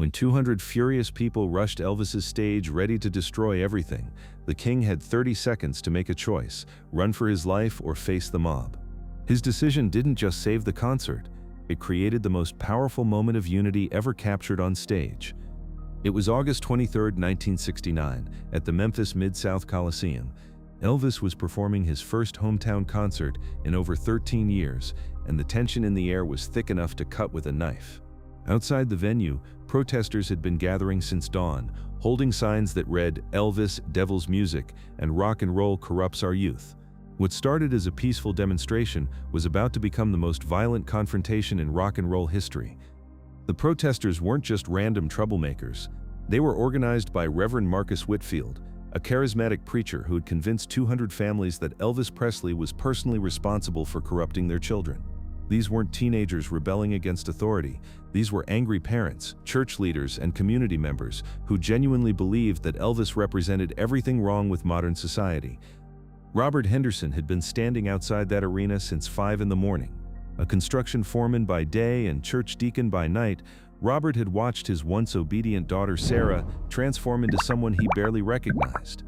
When 200 furious people rushed Elvis's stage ready to destroy everything, the king had 30 seconds to make a choice: run for his life or face the mob. His decision didn't just save the concert, it created the most powerful moment of unity ever captured on stage. It was August 23, 1969, at the Memphis Mid-South Coliseum. Elvis was performing his first hometown concert in over 13 years, and the tension in the air was thick enough to cut with a knife. Outside the venue, protesters had been gathering since dawn, holding signs that read, "Elvis, Devil's Music," and "Rock and Roll corrupts our youth." What started as a peaceful demonstration was about to become the most violent confrontation in rock and roll history. The protesters weren't just random troublemakers. They were organized by Reverend Marcus Whitfield, a charismatic preacher who had convinced 200 families that Elvis Presley was personally responsible for corrupting their children. These weren't teenagers rebelling against authority. These were angry parents, church leaders, and community members who genuinely believed that Elvis represented everything wrong with modern society. Robert Henderson had been standing outside that arena since 5 in the morning. A construction foreman by day and church deacon by night, Robert had watched his once obedient daughter Sarah transform into someone he barely recognized.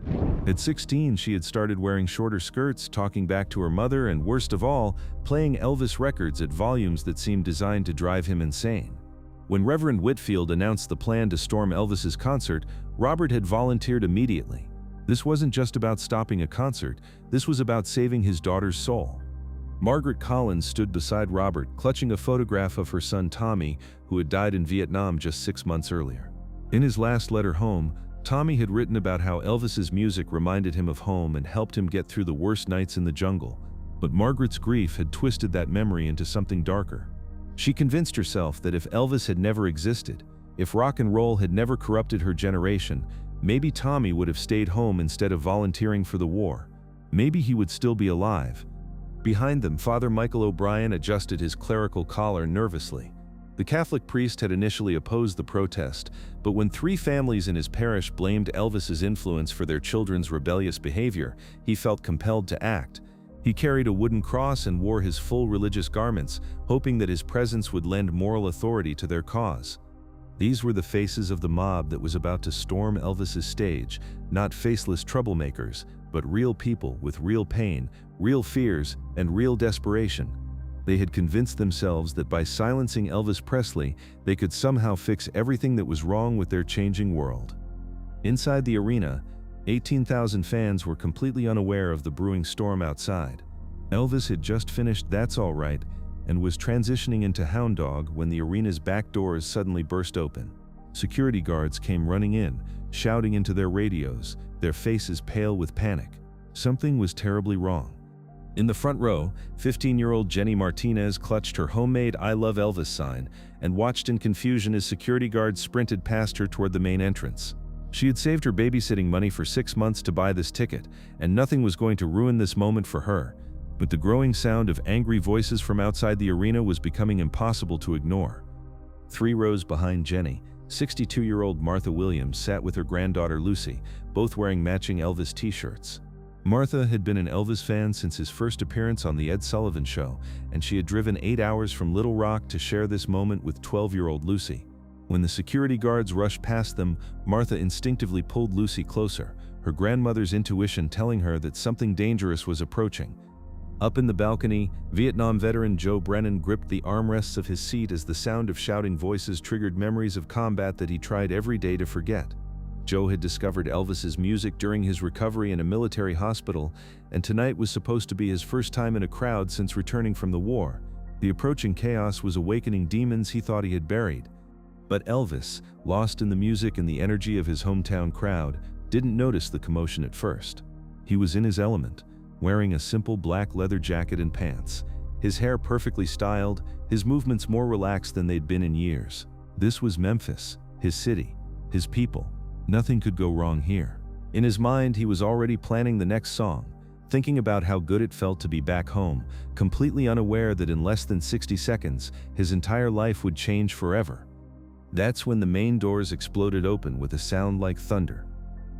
At 16, she had started wearing shorter skirts, talking back to her mother, and worst of all, playing Elvis records at volumes that seemed designed to drive him insane. When Reverend Whitfield announced the plan to storm Elvis's concert, Robert had volunteered immediately. This wasn't just about stopping a concert, this was about saving his daughter's soul. Margaret Collins stood beside Robert, clutching a photograph of her son Tommy, who had died in Vietnam just 6 months earlier. In his last letter home, Tommy had written about how Elvis's music reminded him of home and helped him get through the worst nights in the jungle. But Margaret's grief had twisted that memory into something darker. She convinced herself that if Elvis had never existed, if rock and roll had never corrupted her generation, maybe Tommy would have stayed home instead of volunteering for the war. Maybe he would still be alive. Behind them, Father Michael O'Brien adjusted his clerical collar nervously. The Catholic priest had initially opposed the protest, but when 3 families in his parish blamed Elvis's influence for their children's rebellious behavior, he felt compelled to act. He carried a wooden cross and wore his full religious garments, hoping that his presence would lend moral authority to their cause. These were the faces of the mob that was about to storm Elvis's stage, not faceless troublemakers, but real people with real pain, real fears, and real desperation. They had convinced themselves that by silencing Elvis Presley, they could somehow fix everything that was wrong with their changing world. Inside the arena, 18,000 fans were completely unaware of the brewing storm outside. Elvis had just finished "That's All Right" and was transitioning into Hound Dog when the arena's back doors suddenly burst open. Security guards came running in, shouting into their radios, their faces pale with panic. Something was terribly wrong. In the front row, 15-year-old Jenny Martinez clutched her homemade "I Love Elvis" sign and watched in confusion as security guards sprinted past her toward the main entrance. She had saved her babysitting money for 6 months to buy this ticket, and nothing was going to ruin this moment for her. But the growing sound of angry voices from outside the arena was becoming impossible to ignore. 3 rows behind Jenny, 62-year-old Martha Williams sat with her granddaughter Lucy, both wearing matching Elvis t-shirts. Martha had been an Elvis fan since his first appearance on The Ed Sullivan Show, and she had driven 8 hours from Little Rock to share this moment with 12-year-old Lucy. When the security guards rushed past them, Martha instinctively pulled Lucy closer, her grandmother's intuition telling her that something dangerous was approaching. Up in the balcony, Vietnam veteran Joe Brennan gripped the armrests of his seat as the sound of shouting voices triggered memories of combat that he tried every day to forget. Joe had discovered Elvis's music during his recovery in a military hospital, and tonight was supposed to be his first time in a crowd since returning from the war. The approaching chaos was awakening demons he thought he had buried. But Elvis, lost in the music and the energy of his hometown crowd, didn't notice the commotion at first. He was in his element, wearing a simple black leather jacket and pants, his hair perfectly styled, his movements more relaxed than they'd been in years. This was Memphis, his city, his people. Nothing could go wrong here. In his mind, he was already planning the next song, thinking about how good it felt to be back home, completely unaware that in less than 60 seconds, his entire life would change forever. That's when the main doors exploded open with a sound like thunder.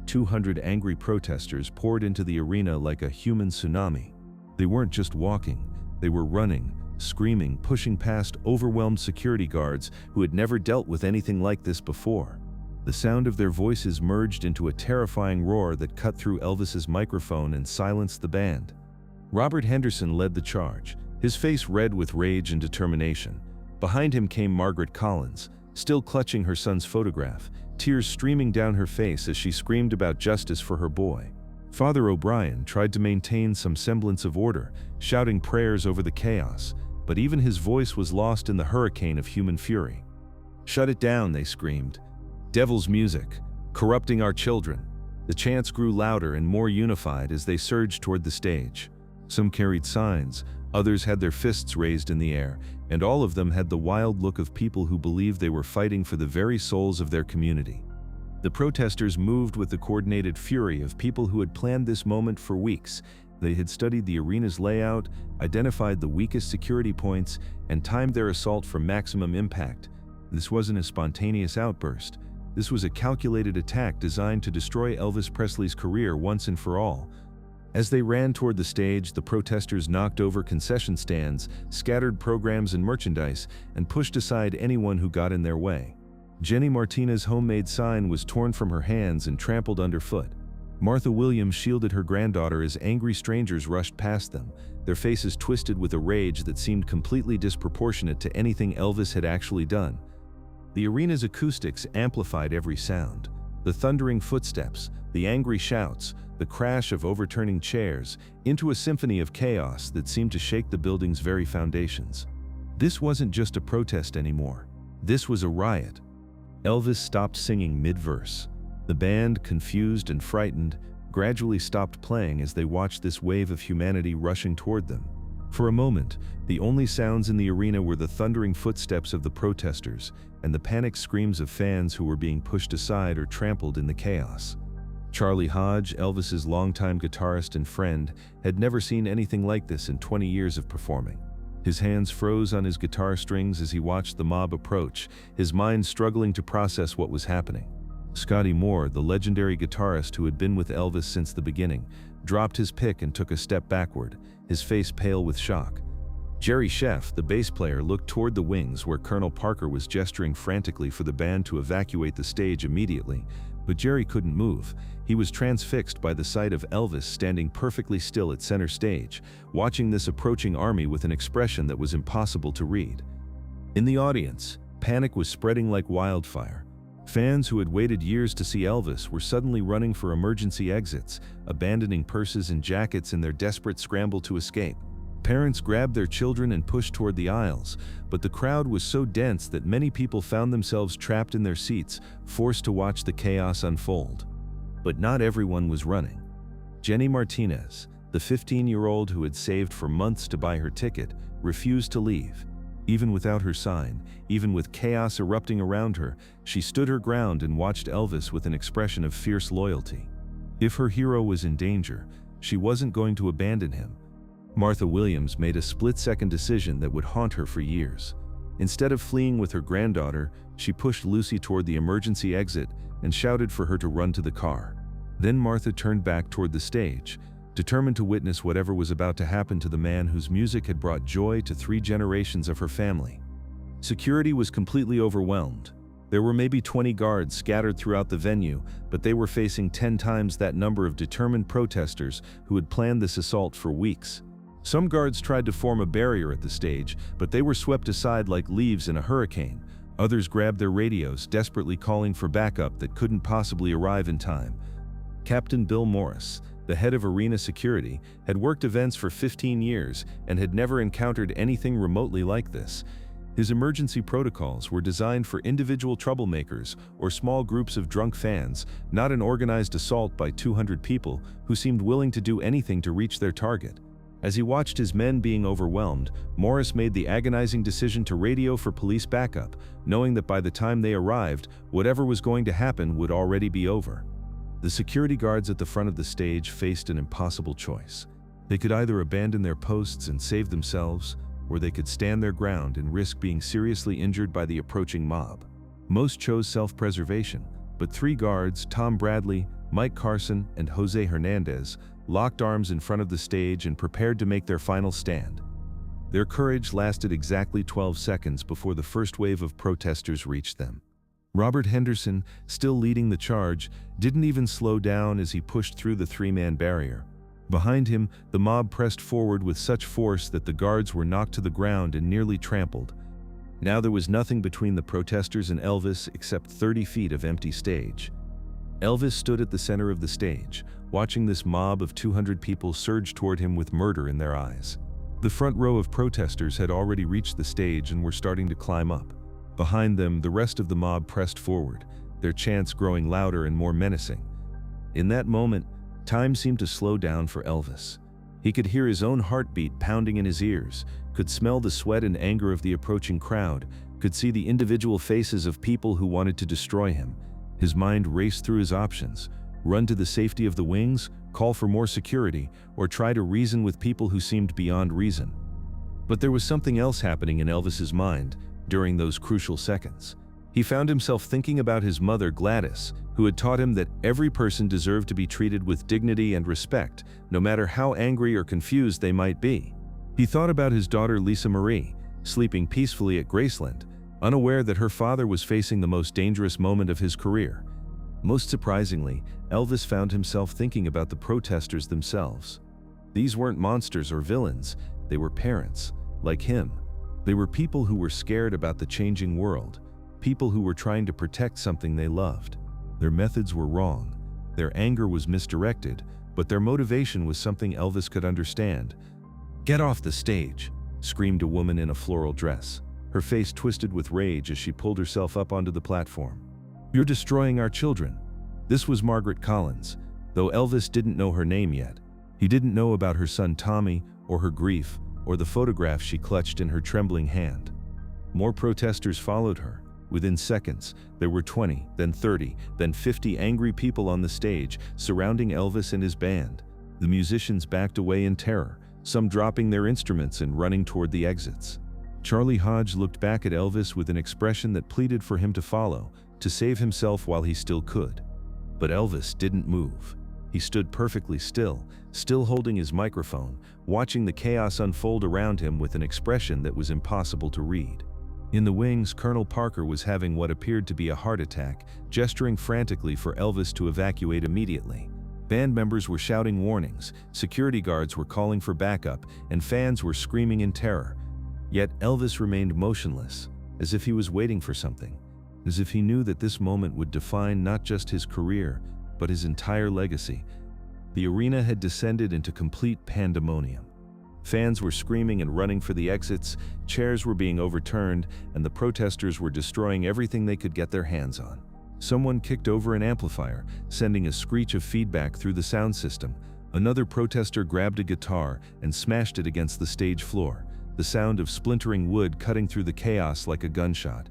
200 angry protesters poured into the arena like a human tsunami. They weren't just walking, they were running, screaming, pushing past overwhelmed security guards who had never dealt with anything like this before. The sound of their voices merged into a terrifying roar that cut through Elvis's microphone and silenced the band. Robert Henderson led the charge, his face red with rage and determination. Behind him came Margaret Collins, still clutching her son's photograph, tears streaming down her face as she screamed about justice for her boy. Father O'Brien tried to maintain some semblance of order, shouting prayers over the chaos, but even his voice was lost in the hurricane of human fury. "Shut it down," they screamed. "Devil's music, corrupting our children." The chants grew louder and more unified as they surged toward the stage. Some carried signs, others had their fists raised in the air, and all of them had the wild look of people who believed they were fighting for the very souls of their community. The protesters moved with the coordinated fury of people who had planned this moment for weeks. They had studied the arena's layout, identified the weakest security points, and timed their assault for maximum impact. This wasn't a spontaneous outburst. This was a calculated attack designed to destroy Elvis Presley's career once and for all. As they ran toward the stage, the protesters knocked over concession stands, scattered programs and merchandise, and pushed aside anyone who got in their way. Jenny Martinez's homemade sign was torn from her hands and trampled underfoot. Martha Williams shielded her granddaughter as angry strangers rushed past them, their faces twisted with a rage that seemed completely disproportionate to anything Elvis had actually done. The arena's acoustics amplified every sound. The thundering footsteps, the angry shouts, the crash of overturning chairs, into a symphony of chaos that seemed to shake the building's very foundations. This wasn't just a protest anymore. This was a riot. Elvis stopped singing mid-verse. The band, confused and frightened, gradually stopped playing as they watched this wave of humanity rushing toward them. For a moment, the only sounds in the arena were the thundering footsteps of the protesters and the panicked screams of fans who were being pushed aside or trampled in the chaos. Charlie Hodge, Elvis's longtime guitarist and friend, had never seen anything like this in 20 years of performing. His hands froze on his guitar strings as he watched the mob approach, his mind struggling to process what was happening. Scotty Moore, the legendary guitarist who had been with Elvis since the beginning, dropped his pick and took a step backward, his face pale with shock. Jerry Sheff, the bass player, looked toward the wings where Colonel Parker was gesturing frantically for the band to evacuate the stage immediately, but Jerry couldn't move. He was transfixed by the sight of Elvis standing perfectly still at center stage, watching this approaching army with an expression that was impossible to read. In the audience, panic was spreading like wildfire. Fans who had waited years to see Elvis were suddenly running for emergency exits, abandoning purses and jackets in their desperate scramble to escape. Parents grabbed their children and pushed toward the aisles, but the crowd was so dense that many people found themselves trapped in their seats, forced to watch the chaos unfold. But not everyone was running. Jenny Martinez, the 15-year-old who had saved for months to buy her ticket, refused to leave. Even without her sign, even with chaos erupting around her, she stood her ground and watched Elvis with an expression of fierce loyalty. If her hero was in danger, she wasn't going to abandon him. Martha Williams made a split-second decision that would haunt her for years. Instead of fleeing with her granddaughter, she pushed Lucy toward the emergency exit and shouted for her to run to the car. Then Martha turned back toward the stage, determined to witness whatever was about to happen to the man whose music had brought joy to 3 generations of her family. Security was completely overwhelmed. There were maybe 20 guards scattered throughout the venue, but they were facing 10 times that number of determined protesters who had planned this assault for weeks. Some guards tried to form a barrier at the stage, but they were swept aside like leaves in a hurricane. Others grabbed their radios, desperately calling for backup that couldn't possibly arrive in time. Captain Bill Morris, the head of arena security, had worked events for 15 years and had never encountered anything remotely like this. His emergency protocols were designed for individual troublemakers or small groups of drunk fans, not an organized assault by 200 people who seemed willing to do anything to reach their target. As he watched his men being overwhelmed, Morris made the agonizing decision to radio for police backup, knowing that by the time they arrived, whatever was going to happen would already be over. The security guards at the front of the stage faced an impossible choice. They could either abandon their posts and save themselves, or they could stand their ground and risk being seriously injured by the approaching mob. Most chose self-preservation, but 3 guards, Tom Bradley, Mike Carson, and Jose Hernandez, locked arms in front of the stage and prepared to make their final stand. Their courage lasted exactly 12 seconds before the first wave of protesters reached them. Robert Henderson, still leading the charge, didn't even slow down as he pushed through the three-man barrier. Behind him, the mob pressed forward with such force that the guards were knocked to the ground and nearly trampled. Now there was nothing between the protesters and Elvis except 30 feet of empty stage. Elvis stood at the center of the stage, watching this mob of 200 people surge toward him with murder in their eyes. The front row of protesters had already reached the stage and were starting to climb up. Behind them, the rest of the mob pressed forward, their chants growing louder and more menacing. In that moment, time seemed to slow down for Elvis. He could hear his own heartbeat pounding in his ears, could smell the sweat and anger of the approaching crowd, could see the individual faces of people who wanted to destroy him. His mind raced through his options: run to the safety of the wings, call for more security, or try to reason with people who seemed beyond reason. But there was something else happening in Elvis's mind during those crucial seconds. He found himself thinking about his mother, Gladys, who had taught him that every person deserved to be treated with dignity and respect, no matter how angry or confused they might be. He thought about his daughter, Lisa Marie, sleeping peacefully at Graceland, unaware that her father was facing the most dangerous moment of his career. Most surprisingly, Elvis found himself thinking about the protesters themselves. These weren't monsters or villains, they were parents, like him. They were people who were scared about the changing world, people who were trying to protect something they loved. Their methods were wrong, their anger was misdirected, but their motivation was something Elvis could understand. "Get off the stage," screamed a woman in a floral dress, her face twisted with rage as she pulled herself up onto the platform. "You're destroying our children." This was Margaret Collins, though Elvis didn't know her name yet. He didn't know about her son Tommy, or her grief, or the photograph she clutched in her trembling hand. More protesters followed her. Within seconds, there were 20, then 30, then 50 angry people on the stage, surrounding Elvis and his band. The musicians backed away in terror, some dropping their instruments and running toward the exits. Charlie Hodge looked back at Elvis with an expression that pleaded for him to follow, to save himself while he still could. But Elvis didn't move. He stood perfectly still holding his microphone, watching the chaos unfold around him with an expression that was impossible to read. In the wings, Colonel Parker was having what appeared to be a heart attack, gesturing frantically for Elvis to evacuate immediately. Band members were shouting warnings, security guards were calling for backup, and fans were screaming in terror. Yet Elvis remained motionless, as if he was waiting for something, as if he knew that this moment would define not just his career, but his entire legacy. The arena had descended into complete pandemonium. Fans were screaming and running for the exits, chairs were being overturned, and the protesters were destroying everything they could get their hands on. Someone kicked over an amplifier, sending a screech of feedback through the sound system. Another protester grabbed a guitar and smashed it against the stage floor, the sound of splintering wood cutting through the chaos like a gunshot.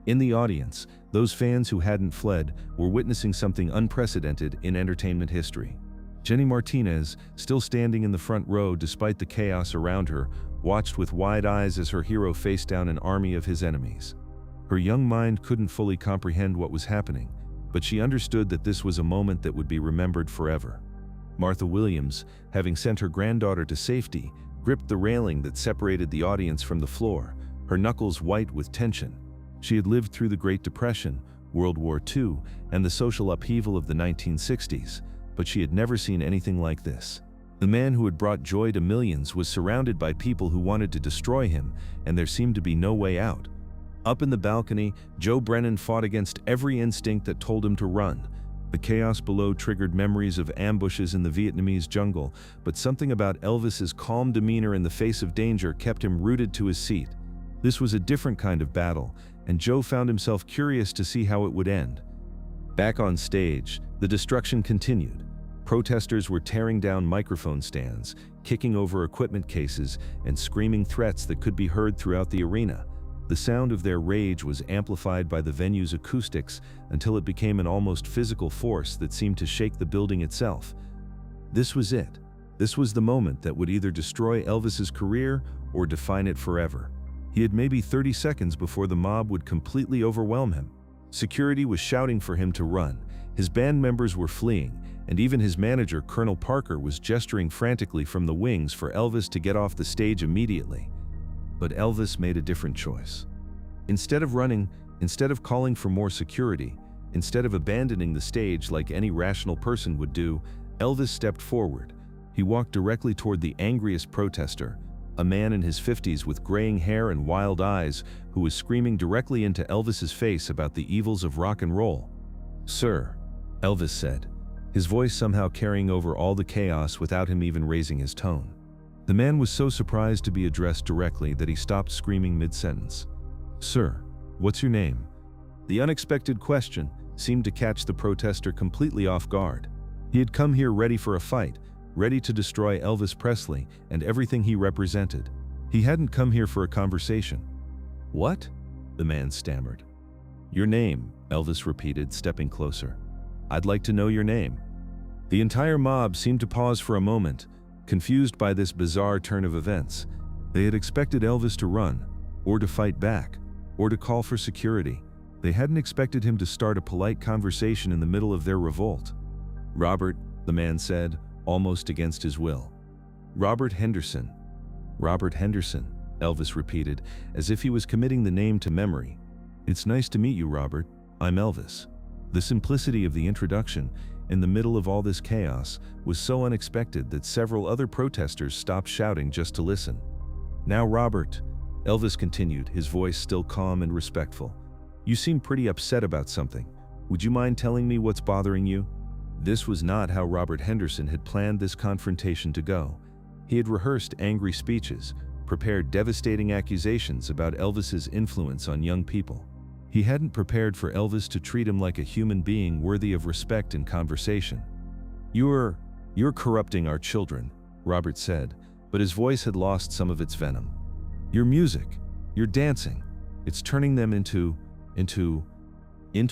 In the audience, those fans who hadn't fled were witnessing something unprecedented in entertainment history. Jenny Martinez, still standing in the front row despite the chaos around her, watched with wide eyes as her hero faced down an army of his enemies. Her young mind couldn't fully comprehend what was happening, but she understood that this was a moment that would be remembered forever. Martha Williams, having sent her granddaughter to safety, gripped the railing that separated the audience from the floor, her knuckles white with tension. She had lived through the Great Depression, World War II, and the social upheaval of the 1960s, but she had never seen anything like this. The man who had brought joy to millions was surrounded by people who wanted to destroy him, and there seemed to be no way out. Up in the balcony, Joe Brennan fought against every instinct that told him to run. The chaos below triggered memories of ambushes in the Vietnamese jungle, but something about Elvis's calm demeanor in the face of danger kept him rooted to his seat. This was a different kind of battle, and Joe found himself curious to see how it would end. Back on stage, the destruction continued. Protesters were tearing down microphone stands, kicking over equipment cases, and screaming threats that could be heard throughout the arena. The sound of their rage was amplified by the venue's acoustics until it became an almost physical force that seemed to shake the building itself. This was it. This was the moment that would either destroy Elvis's career or define it forever. He had maybe 30 seconds before the mob would completely overwhelm him. Security was shouting for him to run. His band members were fleeing, and even his manager, Colonel Parker, was gesturing frantically from the wings for Elvis to get off the stage immediately. But Elvis made a different choice. Instead of running, instead of calling for more security, instead of abandoning the stage like any rational person would do, Elvis stepped forward. He walked directly toward the angriest protester, a man in his 50s with graying hair and wild eyes who was screaming directly into Elvis's face about the evils of rock and roll. "Sir," Elvis said, his voice somehow carrying over all the chaos without him even raising his tone. The man was so surprised to be addressed directly that he stopped screaming mid-sentence. "Sir, what's your name?" The unexpected question seemed to catch the protester completely off guard. He had come here ready for a fight, ready to destroy Elvis Presley and everything he represented. He hadn't come here for a conversation. "What?" the man stammered. "Your name," Elvis repeated, stepping closer. "I'd like to know your name." The entire mob seemed to pause for a moment, confused by this bizarre turn of events. They had expected Elvis to run, or to fight back, or to call for security. They hadn't expected him to start a polite conversation in the middle of their revolt. "Robert," the man said, almost against his will. "Robert Henderson." "Robert Henderson," Elvis repeated, as if he was committing the name to memory. "It's nice to meet you, Robert. I'm Elvis." The simplicity of the introduction, in the middle of all this chaos, was so unexpected that several other protesters stopped shouting just to listen. "Now, Robert," Elvis continued, his voice still calm and respectful, "you seem pretty upset about something. Would you mind telling me what's bothering you?" This was not how Robert Henderson had planned this confrontation to go. He had rehearsed angry speeches, prepared devastating accusations about Elvis's influence on young people. He hadn't prepared for Elvis to treat him like a human being worthy of respect and conversation. You're corrupting our children," Robert said, but his voice had lost some of its venom. "Your music, your dancing, it's turning them into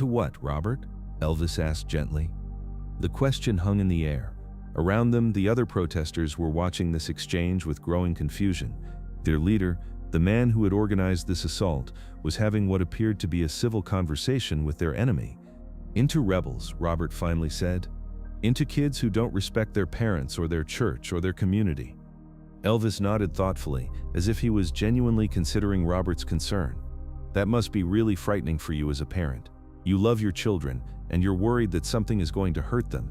what, Robert?" Elvis asked gently. The question hung in the air. Around them, the other protesters were watching this exchange with growing confusion. Their leader, the man who had organized this assault, was having what appeared to be a civil conversation with their enemy. "Into rebels," Robert finally said. "Into kids who don't respect their parents or their church or their community." Elvis nodded thoughtfully, as if he was genuinely considering Robert's concern. "That must be really frightening for you as a parent. You love your children, and you're worried that something is going to hurt them."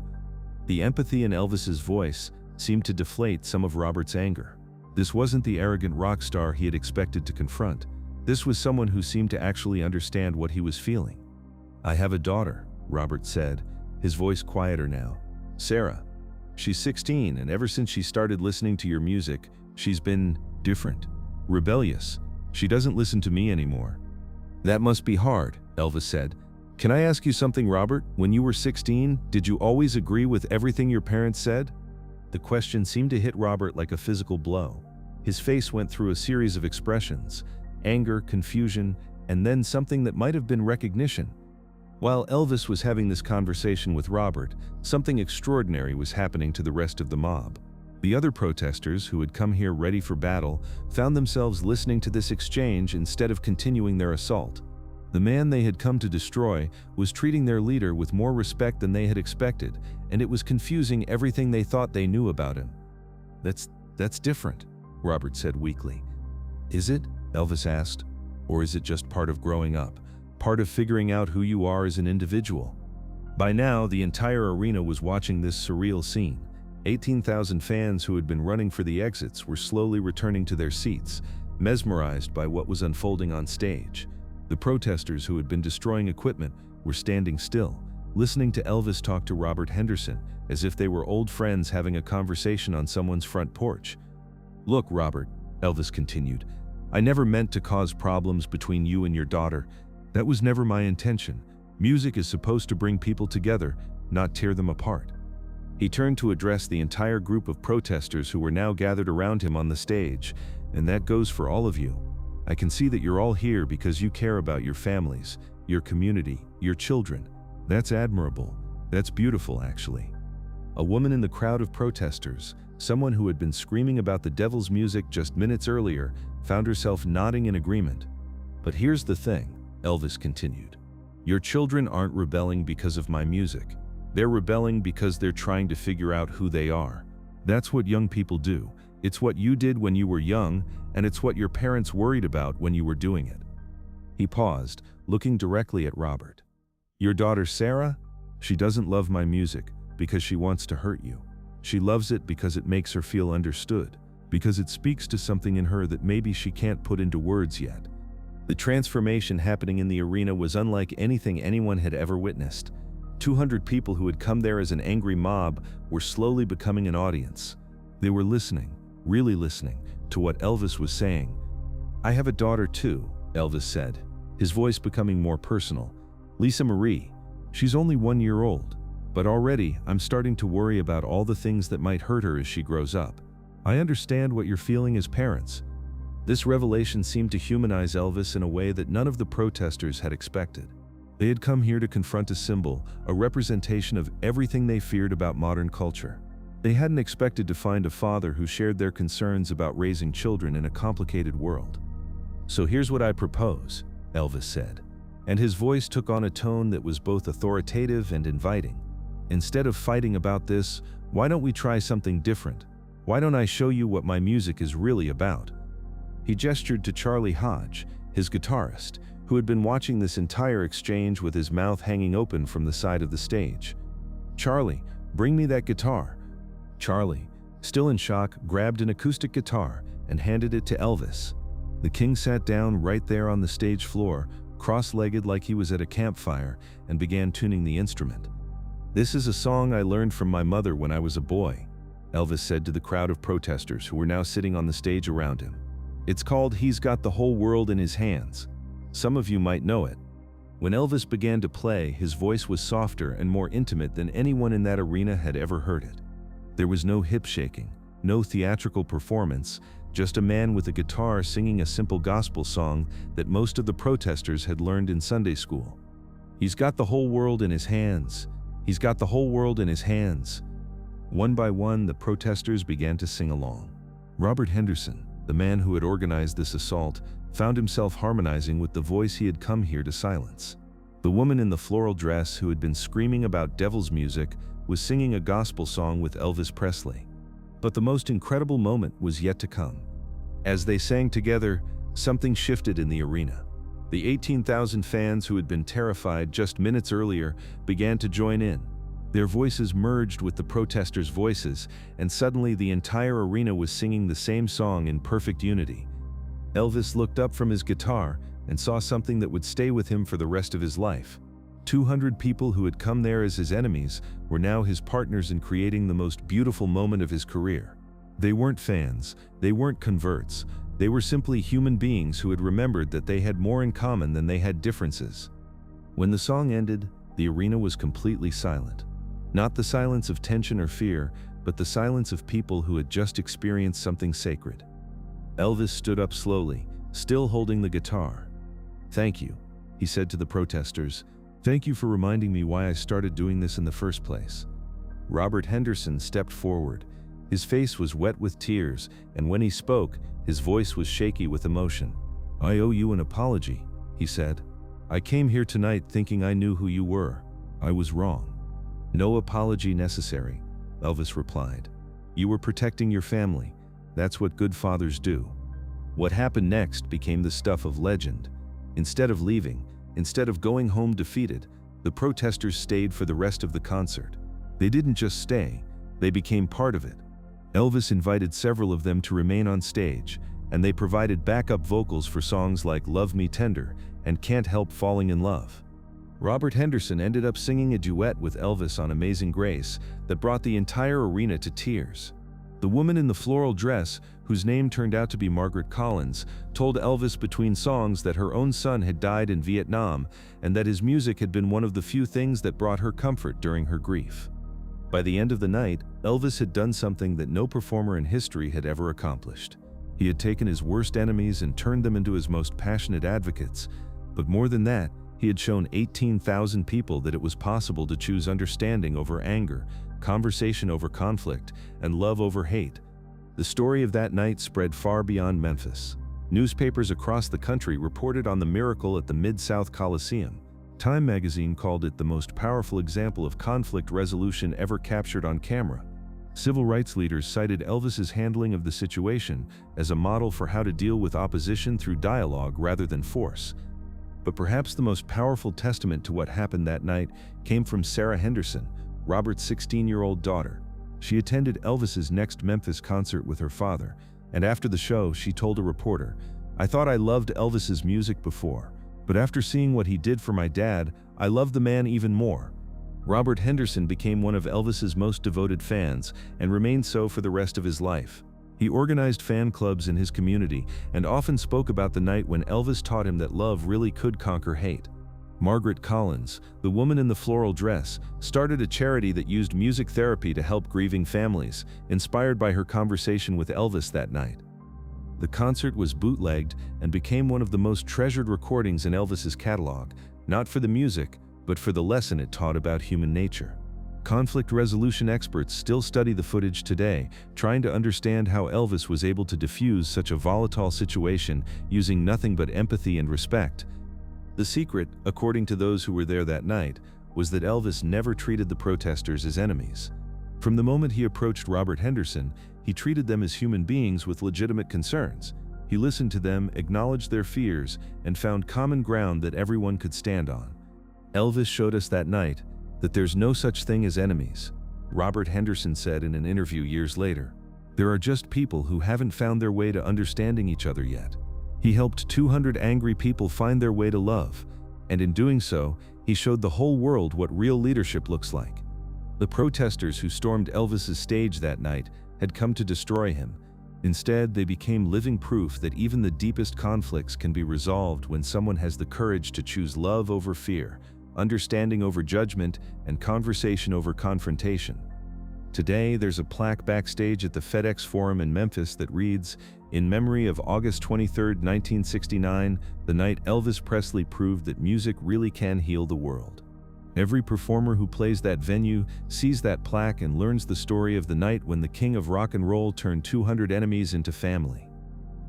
The empathy in Elvis's voice seemed to deflate some of Robert's anger. This wasn't the arrogant rock star he had expected to confront. This was someone who seemed to actually understand what he was feeling. "I have a daughter," Robert said, his voice quieter now. "Sarah. She's 16, and ever since she started listening to your music, she's been different, rebellious. She doesn't listen to me anymore." "That must be hard," Elvis said. "Can I ask you something, Robert? When you were 16, did you always agree with everything your parents said?" The question seemed to hit Robert like a physical blow. His face went through a series of expressions: anger, confusion, and then something that might have been recognition. While Elvis was having this conversation with Robert, something extraordinary was happening to the rest of the mob. The other protesters, who had come here ready for battle, found themselves listening to this exchange instead of continuing their assault. The man they had come to destroy was treating their leader with more respect than they had expected, and it was confusing everything they thought they knew about him. That's different," Robert said weakly. "Is it?" Elvis asked. "Or is it just part of growing up? Part of figuring out who you are as an individual?" By now, the entire arena was watching this surreal scene. 18,000 fans who had been running for the exits were slowly returning to their seats, mesmerized by what was unfolding on stage. The protesters who had been destroying equipment were standing still, listening to Elvis talk to Robert Henderson as if they were old friends having a conversation on someone's front porch. "Look, Robert," Elvis continued, "I never meant to cause problems between you and your daughter. That was never my intention. Music is supposed to bring people together, not tear them apart." He turned to address the entire group of protesters who were now gathered around him on the stage. "And that goes for all of you. I can see that you're all here because you care about your families, your community, your children. That's admirable. That's beautiful, actually." A woman in the crowd of protesters, someone who had been screaming about the devil's music just minutes earlier, found herself nodding in agreement. "But here's the thing," Elvis continued. "Your children aren't rebelling because of my music. They're rebelling because they're trying to figure out who they are. That's what young people do, It's what you did when you were young, and it's what your parents worried about when you were doing it." He paused, looking directly at Robert. "Your daughter Sarah? She doesn't love my music because she wants to hurt you. She loves it because it makes her feel understood, because it speaks to something in her that maybe she can't put into words yet." The transformation happening in the arena was unlike anything anyone had ever witnessed. 200 people who had come there as an angry mob were slowly becoming an audience. They were listening, really listening, to what Elvis was saying. "I have a daughter too," Elvis said, his voice becoming more personal. "Lisa Marie. She's only 1 year old, but already I'm starting to worry about all the things that might hurt her as she grows up. I understand what you're feeling as parents." This revelation seemed to humanize Elvis in a way that none of the protesters had expected. They had come here to confront a symbol, a representation of everything they feared about modern culture. They hadn't expected to find a father who shared their concerns about raising children in a complicated world. "So here's what I propose," Elvis said, and his voice took on a tone that was both authoritative and inviting. "Instead of fighting about this, why don't we try something different? Why don't I show you what my music is really about?" He gestured to Charlie Hodge, his guitarist, who had been watching this entire exchange with his mouth hanging open from the side of the stage. "Charlie, bring me that guitar." Charlie, still in shock, grabbed an acoustic guitar and handed it to Elvis. The king sat down right there on the stage floor, cross-legged like he was at a campfire, and began tuning the instrument. "This is a song I learned from my mother when I was a boy," Elvis said to the crowd of protesters who were now sitting on the stage around him. "It's called 'He's Got the Whole World in His Hands.' Some of you might know it." When Elvis began to play, his voice was softer and more intimate than anyone in that arena had ever heard it. There was no hip shaking, no theatrical performance, just a man with a guitar singing a simple gospel song that most of the protesters had learned in Sunday school. "He's got the whole world in his hands. He's got the whole world in his hands." One by one, the protesters began to sing along. Robert Henderson, the man who had organized this assault, found himself harmonizing with the voice he had come here to silence. The woman in the floral dress who had been screaming about devil's music was singing a gospel song with Elvis Presley. But the most incredible moment was yet to come. As they sang together, something shifted in the arena. The 18,000 fans who had been terrified just minutes earlier began to join in. Their voices merged with the protesters' voices, and suddenly the entire arena was singing the same song in perfect unity. Elvis looked up from his guitar and saw something that would stay with him for the rest of his life. 200 people who had come there as his enemies were now his partners in creating the most beautiful moment of his career. They weren't fans, they weren't converts, they were simply human beings who had remembered that they had more in common than they had differences. When the song ended, the arena was completely silent. Not the silence of tension or fear, but the silence of people who had just experienced something sacred. Elvis stood up slowly, still holding the guitar. "Thank you," he said to the protesters. "Thank you for reminding me why I started doing this in the first place." Robert Henderson stepped forward. His face was wet with tears, and when he spoke, his voice was shaky with emotion. "I owe you an apology," he said. "I came here tonight thinking I knew who you were. I was wrong." "No apology necessary," Elvis replied. "You were protecting your family. That's what good fathers do." What happened next became the stuff of legend. Instead of leaving, instead of going home defeated, the protesters stayed for the rest of the concert. They didn't just stay, they became part of it. Elvis invited several of them to remain on stage, and they provided backup vocals for songs like "Love Me Tender" and "Can't Help Falling in Love." Robert Henderson ended up singing a duet with Elvis on "Amazing Grace" that brought the entire arena to tears. The woman in the floral dress, whose name turned out to be Margaret Collins, told Elvis between songs that her own son had died in Vietnam and that his music had been one of the few things that brought her comfort during her grief. By the end of the night, Elvis had done something that no performer in history had ever accomplished. He had taken his worst enemies and turned them into his most passionate advocates. But more than that, he had shown 18,000 people that it was possible to choose understanding over anger, conversation over conflict, and love over hate. The story of that night spread far beyond Memphis. Newspapers across the country reported on the miracle at the Mid-South Coliseum. Time magazine called it the most powerful example of conflict resolution ever captured on camera. Civil rights leaders cited Elvis's handling of the situation as a model for how to deal with opposition through dialogue rather than force. But perhaps the most powerful testament to what happened that night came from Sarah Henderson, Robert's 16-year-old daughter. She attended Elvis's next Memphis concert with her father, and after the show, she told a reporter, "I thought I loved Elvis's music before, but after seeing what he did for my dad, I love the man even more." Robert Henderson became one of Elvis's most devoted fans and remained so for the rest of his life. He organized fan clubs in his community and often spoke about the night when Elvis taught him that love really could conquer hate. Margaret Collins, the woman in the floral dress, started a charity that used music therapy to help grieving families, inspired by her conversation with Elvis that night. The concert was bootlegged and became one of the most treasured recordings in Elvis's catalog, not for the music, but for the lesson it taught about human nature. Conflict resolution experts still study the footage today, trying to understand how Elvis was able to diffuse such a volatile situation using nothing but empathy and respect. The secret, according to those who were there that night, was that Elvis never treated the protesters as enemies. From the moment he approached Robert Henderson, he treated them as human beings with legitimate concerns. He listened to them, acknowledged their fears, and found common ground that everyone could stand on. Elvis showed us that night that there's no such thing as enemies. Robert Henderson said in an interview years later, "There are just people who haven't found their way to understanding each other yet." He helped 200 angry people find their way to love, and in doing so, he showed the whole world what real leadership looks like. The protesters who stormed Elvis's stage that night had come to destroy him. Instead, they became living proof that even the deepest conflicts can be resolved when someone has the courage to choose love over fear, understanding over judgment, and conversation over confrontation. Today, there's a plaque backstage at the FedEx Forum in Memphis that reads, "In memory of August 23, 1969, the night Elvis Presley proved that music really can heal the world." Every performer who plays that venue sees that plaque and learns the story of the night when the king of rock and roll turned 200 enemies into family.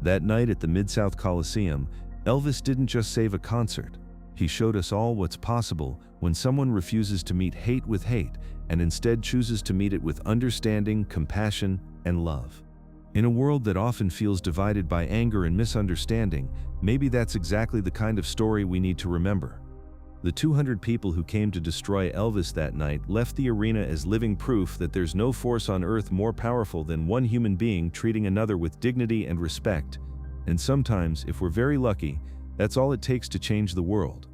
That night at the Mid-South Coliseum, Elvis didn't just save a concert. He showed us all what's possible when someone refuses to meet hate with hate and instead chooses to meet it with understanding, compassion, and love. In a world that often feels divided by anger and misunderstanding, maybe that's exactly the kind of story we need to remember. The 200 people who came to destroy Elvis that night left the arena as living proof that there's no force on earth more powerful than one human being treating another with dignity and respect. And sometimes, if we're very lucky, that's all it takes to change the world.